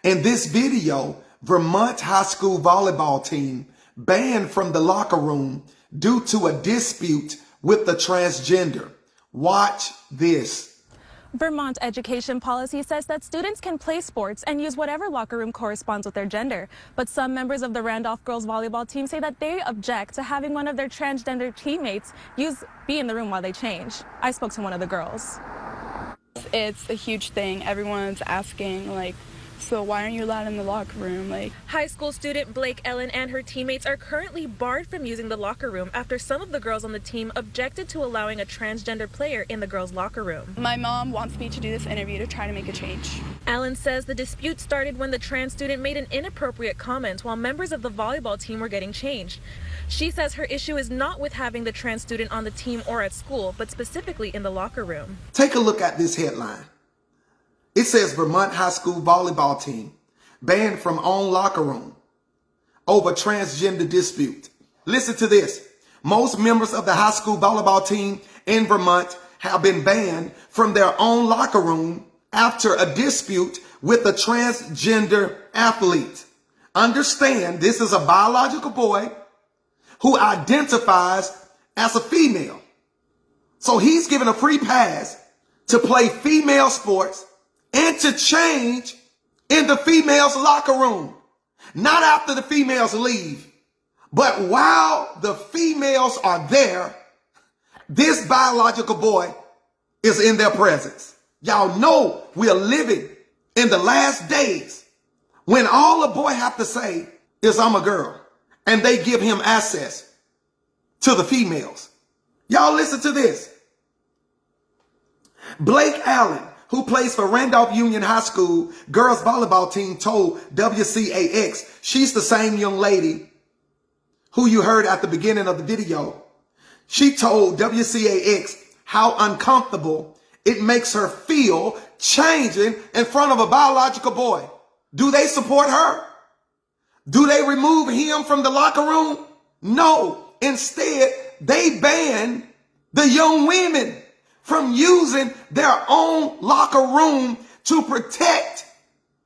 In this video, Vermont high school volleyball team banned from the locker room due to a dispute with the transgender. Watch this. Vermont education policy says that students can play sports and use whatever locker room corresponds with their gender. But some members of the Randolph girls volleyball team say that they object to having one of their transgender teammates be in the room while they change. I spoke to one of the girls. It's a huge thing. Everyone's asking, so why aren't you allowed in the locker room? High school student Blake Ellen and her teammates are currently barred from using the locker room after some of the girls on the team objected to allowing a transgender player in the girls' locker room. My mom wants me to do this interview to try to make a change. Ellen says the dispute started when the trans student made an inappropriate comment while members of the volleyball team were getting changed. She says her issue is not with having the trans student on the team or at school, but specifically in the locker room. Take a look at this headline. It says Vermont high school volleyball team banned from own locker room over transgender dispute. Listen to this. Most members of the high school volleyball team in Vermont have been banned from their own locker room after a dispute with a transgender athlete. Understand, this is a biological boy who identifies as a female. So he's given a free pass to play female sports and to change in the females' locker room. Not after the females leave, but while the females are there, this biological boy is in their presence. Y'all know we are living in the last days when all a boy have to say is I'm a girl, and they give him access to the females. Y'all listen to this. Blake Allen, who plays for Randolph Union High School girls volleyball team, told WCAX she's the same young lady who you heard at the beginning of the video. She told WCAX how uncomfortable it makes her feel changing in front of a biological boy. Do they support her? Do they remove him from the locker room? No. Instead, they ban the young women from using their own locker room to protect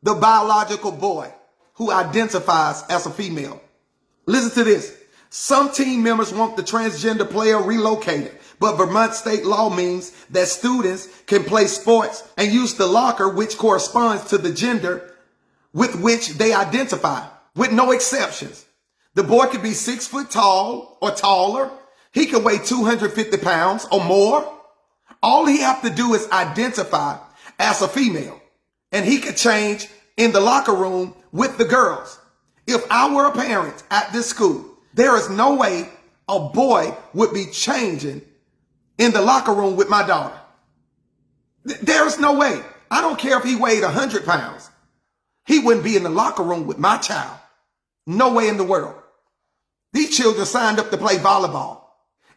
the biological boy who identifies as a female. Listen to this. Some team members want the transgender player relocated, but Vermont state law means that students can play sports and use the locker which corresponds to the gender with which they identify, with no exceptions. The boy could be 6 foot tall or taller. He could weigh 250 pounds or more. All he have to do is identify as a female, and he could change in the locker room with the girls. If I were a parent at this school, there is no way a boy would be changing in the locker room with my daughter. There is no way. I don't care if he weighed 100 pounds. He wouldn't be in the locker room with my child. No way in the world. These children signed up to play volleyball,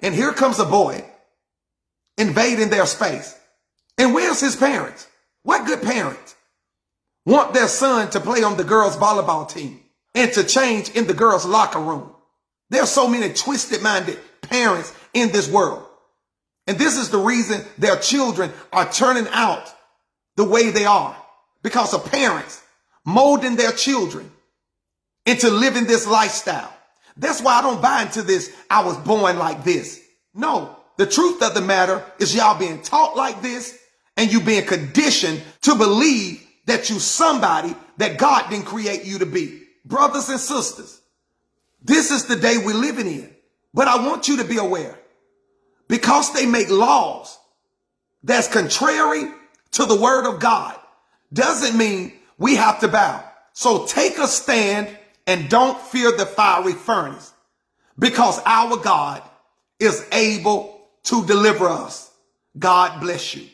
and here comes a boy invading their space. And where's his parents? What good parents want their son to play on the girls' volleyball team and to change in the girls' locker room? There are so many twisted-minded parents in this world. And this is the reason their children are turning out the way they are, because of parents molding their children into living this lifestyle. That's why I don't buy into this, I was born like this. No. The truth of the matter is y'all being taught like this, and you being conditioned to believe that you somebody that God didn't create you to be. Brothers and sisters, this is the day we're living in. But I want you to be aware, because they make laws that's contrary to the word of God, doesn't mean we have to bow. So take a stand and don't fear the fiery furnace, because our God is able to deliver us. God bless you.